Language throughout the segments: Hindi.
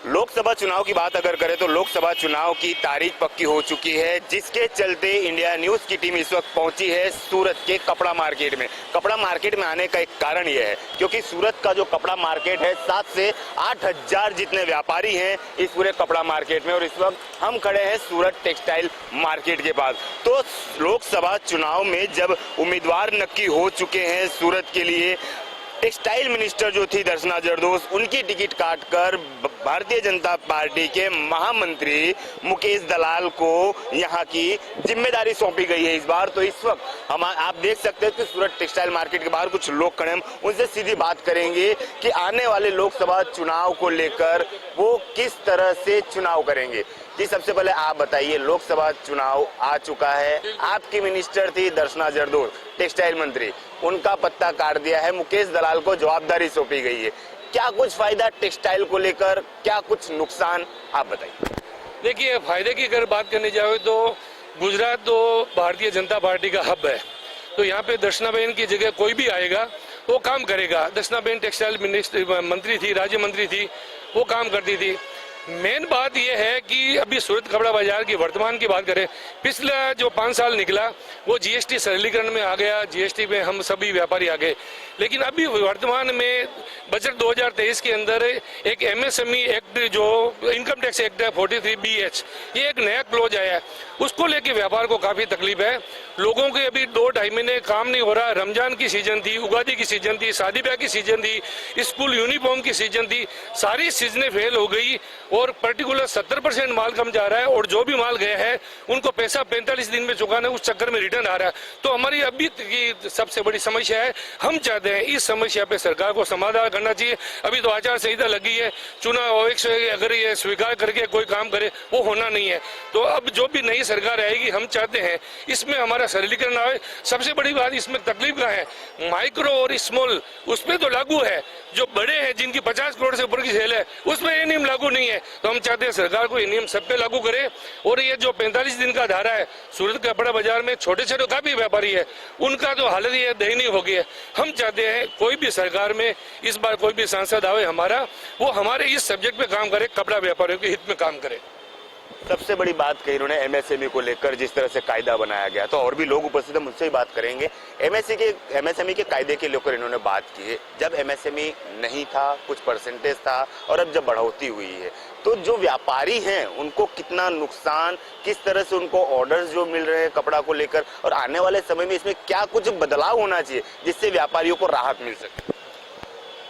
लोकसभा चुनाव की बात अगर करें तो लोकसभा चुनाव की तारीख पक्की हो चुकी है, जिसके चलते इंडिया न्यूज की टीम इस वक्त पहुंची है सूरत के कपड़ा मार्केट में। कपड़ा मार्केट में आने का एक कारण यह है क्योंकि सूरत का जो कपड़ा मार्केट है 7 से 8 हजार जितने व्यापारी हैं इस पूरे कपड़ा मार्केट में, और इस वक्त हम खड़े हैं सूरत टेक्सटाइल मार्केट के पास। तो लोकसभा चुनाव में जब उम्मीदवार नक्की हो चुके हैं सूरत के लिए, टेक्सटाइल मिनिस्टर जो थी दर्शना जरदोश, उनकी टिकट काटकर भारतीय जनता पार्टी के महामंत्री मुकेश दलाल को यहां की जिम्मेदारी सौंपी गई है इस बार। तो इस वक्त आप देख सकते हैं कि सूरत टेक्सटाइल मार्केट के बाहर कुछ लोग खड़े हैं, उनसे सीधी बात करेंगे कि आने वाले लोकसभा चुनाव को लेकर वो किस तरह से चुनाव करेंगे। जी, सबसे पहले आप बताइए, लोकसभा चुनाव आ चुका है, आपकी मिनिस्टर थी दर्शना जरदोश टेक्सटाइल मंत्री, उनका पत्ता काट दिया है, मुकेश दलाल को जवाबदारी सौंपी गई है। क्या कुछ फायदा टेक्सटाइल को लेकर, क्या कुछ नुकसान, आप बताइए। देखिए, फायदे की अगर बात करने जाए तो गुजरात तो भारतीय जनता पार्टी का हब है, तो यहाँ पे दर्शनाबेन की जगह कोई भी आएगा वो काम करेगा। दर्शनाबेन टेक्सटाइल मिनिस्टर मंत्री थी, राज्य मंत्री थी, वो काम करती थी। मेन बात यह है कि अभी सूरत कपड़ा बाजार की वर्तमान की बात करें, पिछला जो 5 साल निकला वो जीएसटी सरलीकरण में आ गया, जीएसटी में हम सभी व्यापारी आ गए, लेकिन अभी वर्तमान में बजट 2023 के अंदर एक एमएसएमई एक्ट जो इनकम टैक्स एक्ट है 43BH, ये एक नया क्लोज आया है, उसको लेके व्यापार को काफी तकलीफ है। लोगों के अभी 2-2.5 महीने काम नहीं हो रहा। रमजान की सीजन थी, उगादी की सीजन थी, शादी ब्याह की सीजन थी, स्कूल यूनिफॉर्म की सीजन थी, सारी सीजनें फेल हो गई और पर्टिकुलर 70% माल कम जा रहा है, और जो भी माल गया है उनको पैसा 45 दिन में चुकाना, उस चक्कर में रिटर्न आ रहा है। तो हमारी अभी की सबसे बड़ी समस्या है, हम चाहते हैं इस समस्या पे सरकार को समाधान करना चाहिए। अभी तो आचार संहिता लगी है, चुनाव अगर ये स्वीकार करके कोई काम करे वो होना नहीं है। तो अब जो भी नई सरकार आएगी, हम चाहते हैं इसमें हमारा सरलीकरण आए। सबसे बड़ी बात इसमें तकलीफ का है, माइक्रो और स्मॉल उस पर तो लागू है, जो बड़े हैं जिनकी 50 करोड़ से ऊपर की सेल है उसमें ये नियम लागू नहीं है। तो हम चाहते हैं सरकार को ये नियम सब पे लागू करे। और ये जो 45 दिन का धारा है, सूरत कपड़ा बाजार में छोटे छोटे काफी व्यापारी है, उनका तो हालत ये दयनीय हो गई है। हम चाहते हैं कोई भी सरकार में इस बार कोई भी सांसद आवे हमारा, वो हमारे इस सब्जेक्ट पे काम करे, कपड़ा व्यापारियों के हित में काम करे। सबसे बड़ी बात कही इन्होंने एमएसएमई को लेकर, जिस तरह से कायदा बनाया गया, तो और भी लोग उपस्थित हैं, मुझसे ही बात करेंगे। एमएसएमई के कायदे के लेकर इन्होंने बात की है। जब एमएसएमई नहीं था, कुछ परसेंटेज था, और अब जब बढ़ोतरी हुई है तो जो व्यापारी हैं उनको कितना नुकसान, किस तरह से उनको ऑर्डर्स जो मिल रहे हैं कपड़ा को लेकर, और आने वाले समय में इसमें क्या कुछ बदलाव होना चाहिए जिससे व्यापारियों को राहत मिल सके।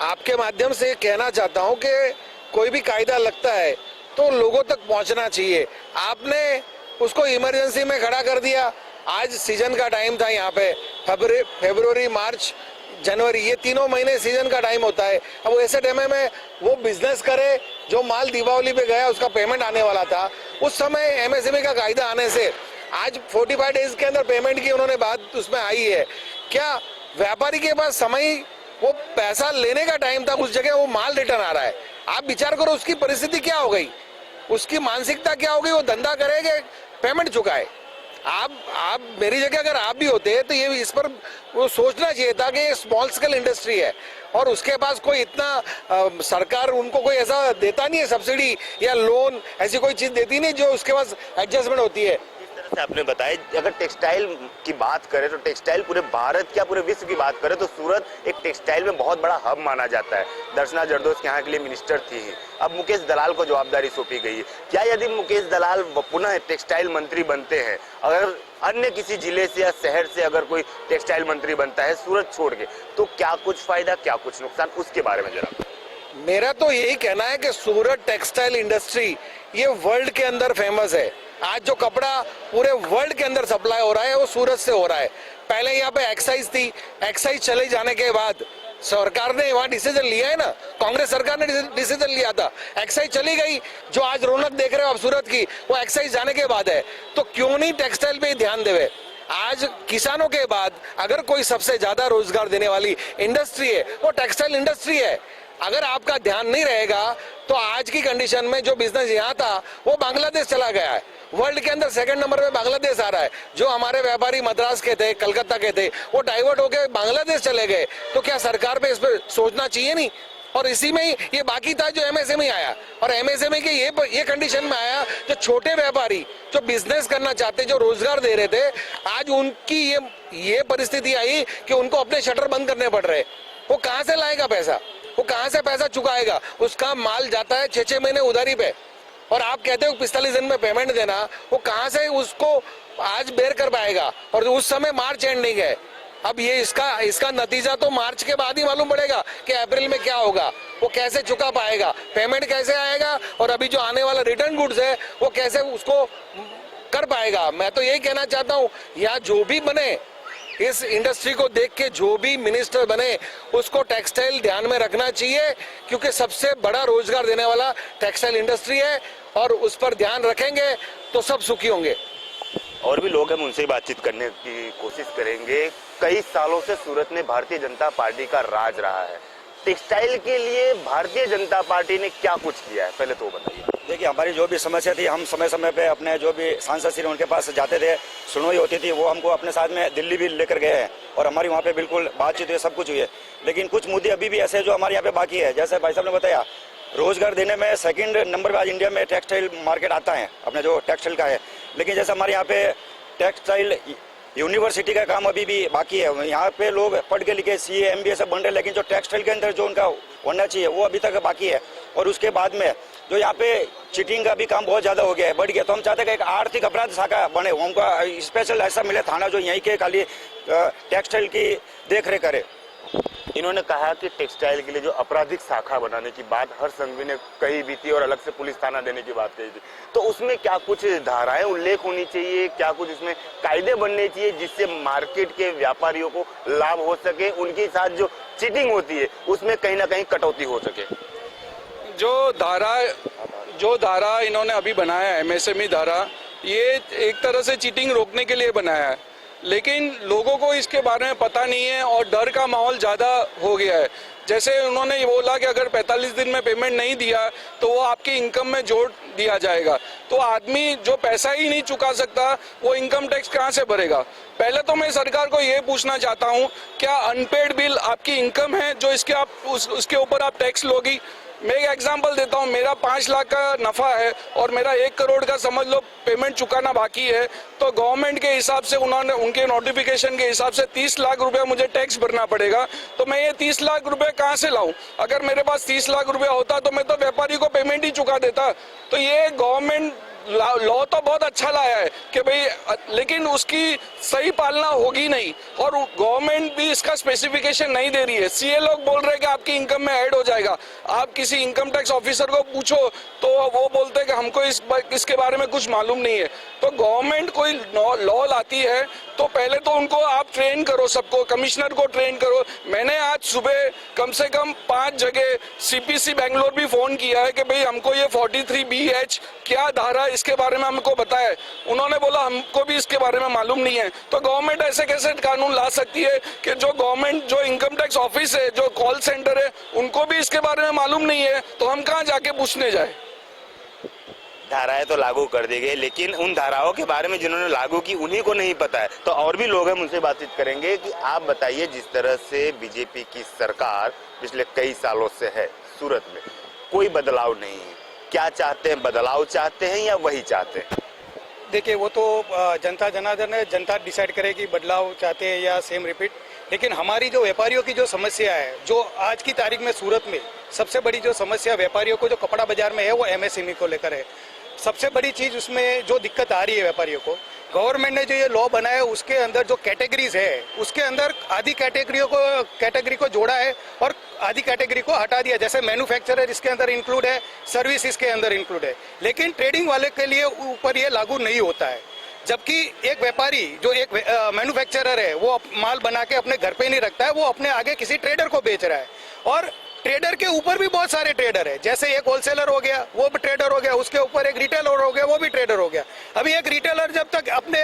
आपके माध्यम से कहना चाहता हूं कि कोई भी कायदा लगता है तो लोगों तक पहुंचना चाहिए। आपने उसको इमरजेंसी में खड़ा कर दिया। आज सीजन का टाइम था, यहाँ पे फरवरी, मार्च, जनवरी, ये 3 महीने सीजन का टाइम होता है। अब ऐसे टाइम में वो बिजनेस करे, जो माल दीपावली पे गया उसका पेमेंट आने वाला था, उस समय एमएसएमई का कायदा आने से आज 45 डेज के अंदर पेमेंट की उन्होंने बात उसमें आई है। क्या व्यापारी के पास समय, वो पैसा लेने का टाइम था, उस जगह वो माल रिटर्न आ रहा है। आप विचार करो उसकी परिस्थिति क्या हो गई, उसकी मानसिकता क्या हो गई। वो धंधा करेगा, पेमेंट चुकाए। आप मेरी जगह अगर आप भी होते तो ये इस पर वो सोचना चाहिए था कि ये स्मॉल स्केल इंडस्ट्री है और उसके पास कोई इतना सरकार उनको कोई ऐसा देता नहीं है, सब्सिडी या लोन, ऐसी कोई चीज देती नहीं जो उसके पास एडजस्टमेंट होती है। आपने बताया, अगर टेक्सटाइल की बात करें तो टेक्सटाइल पूरे भारत क्या पूरे विश्व की बात करें तो सूरत एक टेक्सटाइल में बहुत बड़ा हब माना जाता है। दर्शना जरदोश यहाँ के लिए मिनिस्टर थी, अब मुकेश दलाल को जवाबदारी सौंपी गई है। क्या यदि मुकेश दलाल पुनः टेक्सटाइल मंत्री बनते हैं, अगर अन्य किसी जिले से या शहर से अगर कोई टेक्सटाइल मंत्री बनता है सूरत छोड़ के, तो क्या कुछ फायदा, क्या कुछ नुकसान, उसके बारे में जरा। मेरा तो यही कहना है कि सूरत टेक्सटाइल इंडस्ट्री ये वर्ल्ड के अंदर फेमस है। आज जो कपड़ा पूरे वर्ल्ड के अंदर सप्लाई हो रहा है वो सूरत से हो रहा है। पहले यहाँ पे एक्साइज थी, एक्साइज चले जाने के बाद सरकार ने वहाँ डिसीजन लिया है ना, कांग्रेस सरकार ने डिसीजन लिया था, एक्साइज चली गई। जो आज रौनक देख रहे हो आप सूरत की, वो एक्साइज जाने के बाद है। तो क्यों नहीं टेक्सटाइल पे ध्यान देवे। आज किसानों के बाद अगर कोई सबसे ज्यादा रोजगार देने वाली इंडस्ट्री है वो टेक्सटाइल इंडस्ट्री है। अगर आपका ध्यान नहीं रहेगा तो आज की कंडीशन में जो बिजनेस यहाँ था वो बांग्लादेश चला गया है। वर्ल्ड के अंदर 2nd नंबर पे बांग्लादेश आ रहा है। जो हमारे व्यापारी मद्रास के थे, कलकत्ता के थे, वो डाइवर्ट होके बांग्लादेश चले गए। तो क्या सरकार पे इस पर सोचना चाहिए नहीं? और इसी में ही ये बाकी था जो एमएसएमई आया, और एमएसएमई के ये कंडीशन में आया जो छोटे व्यापारी जो बिजनेस करना चाहते, जो रोजगार दे रहे थे, आज उनकी ये परिस्थिति आई कि उनको अपने शटर बंद करने पड़ रहे। वो कहां से लाएगा पैसा, वो कहां से पैसा चुकाएगा? उसका माल जाता है 6-6 महीने उधारी पे, और आप कहते हो 45 दिन में पेमेंट देना, वो कहां से उसको आज बेर कर पाएगा? और उस समय मार्च एंडिंग है। अब ये इसका नतीजा तो मार्च के बाद ही मालूम पड़ेगा कि अप्रैल में क्या होगा, वो कैसे चुका पाएगा, पेमेंट कैसे आएगा, और अभी जो आने वाला रिटर्न गुड्स है वो कैसे उसको कर पाएगा। मैं तो यही कहना चाहता हूँ, यहाँ जो भी बने, इस इंडस्ट्री को देख के जो भी मिनिस्टर बने, उसको टेक्सटाइल ध्यान में रखना चाहिए, क्योंकि सबसे बड़ा रोजगार देने वाला टेक्सटाइल इंडस्ट्री है, और उस पर ध्यान रखेंगे तो सब सुखी होंगे। और भी लोग हम उनसे बातचीत करने की कोशिश करेंगे। कई सालों से सूरत में भारतीय जनता पार्टी का राज रहा है, टेक्सटाइल के लिए भारतीय जनता पार्टी ने क्या कुछ किया है, पहले तो बताइए। देखिए, हमारी जो भी समस्या थी, हम समय समय पे अपने जो भी सांसद श्री उनके पास जाते थे, सुनवाई होती थी, वो हमको अपने साथ में दिल्ली भी लेकर गए हैं, और हमारी वहाँ पे बिल्कुल बातचीत हुई, सब कुछ हुई है। लेकिन कुछ मुद्दे अभी भी ऐसे जो हमारे यहाँ पे बाकी है। जैसे भाई साहब ने बताया, रोजगार देने में सेकंड नंबर पे आज इंडिया में टेक्सटाइल मार्केट आता है, अपने जो टेक्सटाइल का है। लेकिन जैसे हमारे यहाँ पे टेक्सटाइल यूनिवर्सिटी का काम अभी भी बाकी है। यहाँ पे लोग पढ़ के लिखे CA MBA सब बन रहे, लेकिन जो टेक्सटाइल के अंदर जो उनका होना चाहिए वो अभी तक बाकी है। और उसके बाद में जो यहाँ पे चीटिंग का भी काम बहुत ज़्यादा हो गया है, बढ़ गया। तो हम चाहते हैं कि एक आर्थिक अपराध शाखा बने, उनका स्पेशल ऐसा मिले थाना जो यहीं के खाली टेक्सटाइल की देख रेख करे। इन्होंने कहा कि टेक्सटाइल के लिए जो आपराधिक शाखा बनाने की बात हर्ष संघवी ने कही भी थी, और अलग से पुलिस थाना देने की बात कही थी। तो उसमें क्या कुछ धाराएं उल्लेख होनी चाहिए, क्या कुछ इसमें कायदे बनने चाहिए जिससे मार्केट के व्यापारियों को लाभ हो सके, उनके साथ जो चीटिंग होती है उसमें कहीं ना कहीं कटौती हो सके? जो धारा इन्होंने अभी बनाया है, MSME धारा, ये एक तरह से चीटिंग रोकने के लिए बनाया है, लेकिन लोगों को इसके बारे में पता नहीं है और डर का माहौल ज़्यादा हो गया है। जैसे उन्होंने ये बोला कि अगर 45 दिन में पेमेंट नहीं दिया तो वो आपकी इनकम में जोड़ दिया जाएगा। तो आदमी जो पैसा ही नहीं चुका सकता, वो इनकम टैक्स कहाँ से भरेगा? पहले तो मैं सरकार को ये पूछना चाहता हूँ, क्या अनपेड बिल आपकी इनकम है जो उसके ऊपर आप टैक्स लोगी? मैं एक एग्जांपल देता हूँ, मेरा 5 लाख का नफा है और मेरा 1 करोड़ का समझ लो पेमेंट चुकाना बाकी है, तो गवर्नमेंट के हिसाब से उन्होंने उनके नोटिफिकेशन के हिसाब से 30 लाख रुपया मुझे टैक्स भरना पड़ेगा। तो मैं ये 30 लाख रुपए कहाँ से लाऊं? अगर मेरे पास 30 लाख रुपया होता तो मैं तो व्यापारी को पेमेंट ही चुका देता। तो ये गवर्नमेंट लॉ तो बहुत अच्छा लाया है कि भाई, लेकिन उसकी सही पालना होगी नहीं, और गवर्नमेंट भी इसका स्पेसिफिकेशन नहीं दे रही है। CA लोग बोल रहे हैं कि आपकी इनकम में ऐड हो जाएगा। आप किसी इनकम टैक्स ऑफिसर को पूछो तो वो बोलते हैं कि हमको इसके बारे में कुछ मालूम नहीं है। तो गवर्नमेंट कोई लॉ लाती है तो पहले तो उनको आप ट्रेन करो, सबको, कमिश्नर को ट्रेन करो। मैंने आज सुबह कम से कम 5 जगह CPC बेंगलोर भी फोन किया है कि भाई हमको ये 43BH क्या धारा, इसके बारे में हमको बताया। उन्होंने बोला हमको भी इसके बारे में मालूम नहीं है। तो गवर्नमेंट ऐसे कैसे कानून ला सकती है कि जो गवर्नमेंट, जो इनकम टैक्स ऑफिस है, जो कॉल सेंटर है, उनको भी इसके बारे में मालूम नहीं है, तो हम कहाँ जाके पूछने जाए? धाराएं तो लागू कर दी गई, लेकिन उन धाराओं के बारे में जिन्होंने लागू की उन्हीं को नहीं पता है। तो और भी लोग हैं, उनसे बातचीत करेंगे कि आप बताइए, जिस तरह से बीजेपी की सरकार पिछले कई सालों से है सूरत में, कोई बदलाव नहीं है, क्या चाहते हैं? बदलाव चाहते हैं या वही चाहते हैं? देखिए, वो तो जनता जनार्दन है, जनता डिसाइड करेगी बदलाव चाहते हैं या सेम रिपीट। लेकिन हमारी जो व्यापारियों की जो समस्या है, जो आज की तारीख में सूरत में सबसे बड़ी जो समस्या व्यापारियों को जो कपड़ा बाजार में है, वो MSME को लेकर है। सबसे बड़ी चीज उसमें जो दिक्कत आ रही है व्यापारियों को, गवर्नमेंट ने जो ये लॉ बनाया उसके अंदर जो कैटेगरीज है, उसके अंदर आधी कैटेगरी को जोड़ा है और आधी कैटेगरी को हटा दिया। जैसे मैन्युफैक्चरर इसके अंदर इंक्लूड है, सर्विस इसके अंदर इंक्लूड है, लेकिन ट्रेडिंग वाले के लिए ऊपर ये लागू नहीं होता है। जबकि एक व्यापारी जो एक मैन्युफैक्चरर है, वो माल बना के अपने घर पे नहीं रखता है, वो अपने आगे किसी ट्रेडर को बेच रहा है। और ट्रेडर के ऊपर भी बहुत सारे ट्रेडर है, जैसे एक होलसेलर हो गया, वो भी ट्रेडर हो गया, उसके ऊपर एक रिटेलर हो गया, वो भी ट्रेडर हो गया। अभी एक रिटेलर जब तक अपने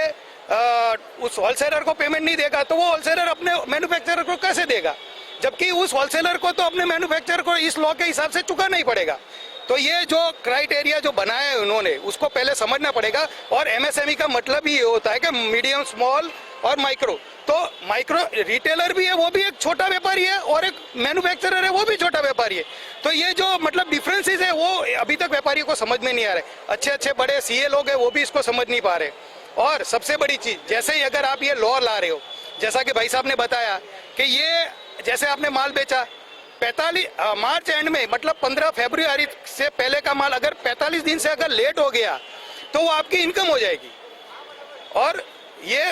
उस होलसेलर को पेमेंट नहीं देगा, तो वो होलसेलर अपने मैन्युफैक्चरर को कैसे देगा? जबकि उस होलसेलर को तो अपने मैन्युफैक्चरर को इस लॉ के हिसाब से चुकाना ही पड़ेगा। तो ये जो क्राइटेरिया जो बनाया है उन्होंने, उसको पहले समझना पड़ेगा। और MSME का मतलब ही ये होता है कि मीडियम, स्मॉल और माइक्रो, तो माइक्रो रिटेलर भी है, वो भी एक छोटा व्यापारी है, और एक मैन्युफैक्चरर है, वो भी छोटा व्यापारी है। तो ये जो मतलब डिफरेंसेस है वो अभी तक व्यापारियों को समझ में नहीं आ रहे। अच्छे अच्छे बड़े सीए लोग हैं, वो भी इसको समझ नहीं पा रहे। और सबसे बड़ी चीज, जैसे ही अगर आप ये लॉ ला रहे हो, जैसा कि भाई साहब ने बताया कि ये जैसे आपने माल बेचा 45 मार्च एंड में, मतलब 15 फरवरी से पहले का माल अगर 45 दिन से अगर लेट हो गया तो वो आपकी इनकम हो जाएगी। और ये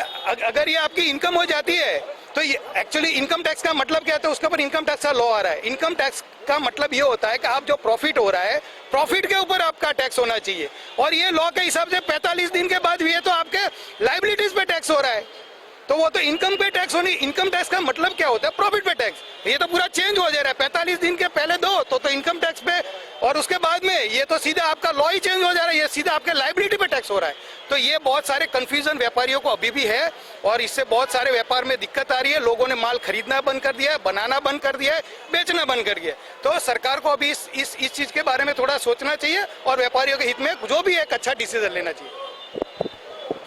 अगर ये आपकी इनकम हो जाती है तो ये एक्चुअली इनकम टैक्स का मतलब क्या होता है, उसके ऊपर इनकम टैक्स का लॉ आ रहा है। इनकम टैक्स का मतलब ये होता है कि आप जो प्रॉफिट हो रहा है, प्रॉफिट के ऊपर आपका टैक्स होना चाहिए। और ये लॉ के हिसाब से 45 दिन के बाद भी है तो आपके लाइबिलिटीज पे टैक्स हो रहा है, तो वो तो इनकम पे टैक्स होनी। इनकम टैक्स का मतलब क्या होता है, प्रॉफिट पे टैक्स। ये तो पूरा चेंज हो जा रहा है। 45 दिन के पहले दो तो इनकम टैक्स पे, और उसके बाद में ये तो सीधा आपका लॉ ही चेंज हो जा रहा है, ये सीधा आपके लाइबिलिटी पे टैक्स हो रहा है। तो ये बहुत सारे कंफ्यूजन व्यापारियों को अभी भी है, और इससे बहुत सारे व्यापार में दिक्कत आ रही है। लोगों ने माल खरीदना बंद कर दिया है, बनाना बंद कर दिया है, बेचना बंद कर दिया है। तो सरकार को अभी इस चीज के बारे में थोड़ा सोचना चाहिए, और व्यापारियों के हित में जो भी एक अच्छा डिसीजन लेना चाहिए।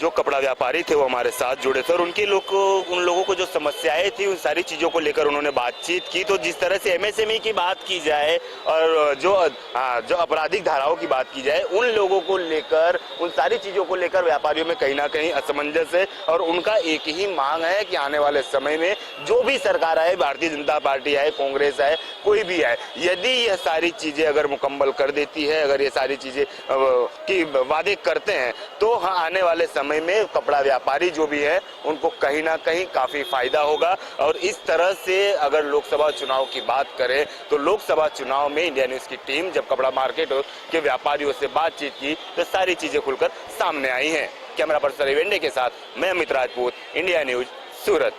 जो कपड़ा व्यापारी थे वो हमारे साथ जुड़े थे, और उन लोगों को जो समस्याएं थी उन सारी चीज़ों को लेकर उन्होंने बातचीत की। तो जिस तरह से एमएसएमई की बात की जाए और जो आपराधिक धाराओं की बात की जाए, उन लोगों को लेकर, उन सारी चीज़ों को लेकर व्यापारियों में कहीं ना कहीं असमंजस है। और उनका एक ही मांग है कि आने वाले समय में जो भी सरकार आए, भारतीय जनता पार्टी आए, कांग्रेस आए, कोई भी आए, यदि यह सारी चीज़ें अगर मुकम्मल कर देती है, अगर ये सारी चीज़ें की वादे करते हैं, तो हाँ, आने वाले समय में कपड़ा व्यापारी जो भी है उनको कहीं ना कहीं काफी फायदा होगा। और इस तरह से अगर लोकसभा चुनाव की बात करें तो लोकसभा चुनाव में इंडिया न्यूज की टीम जब कपड़ा मार्केट के व्यापारियों से बातचीत की तो सारी चीजें खुलकर सामने आई हैं। कैमरा पर्सन एवेंडे के साथ मैं अमित राजपूत, इंडिया न्यूज, सूरत।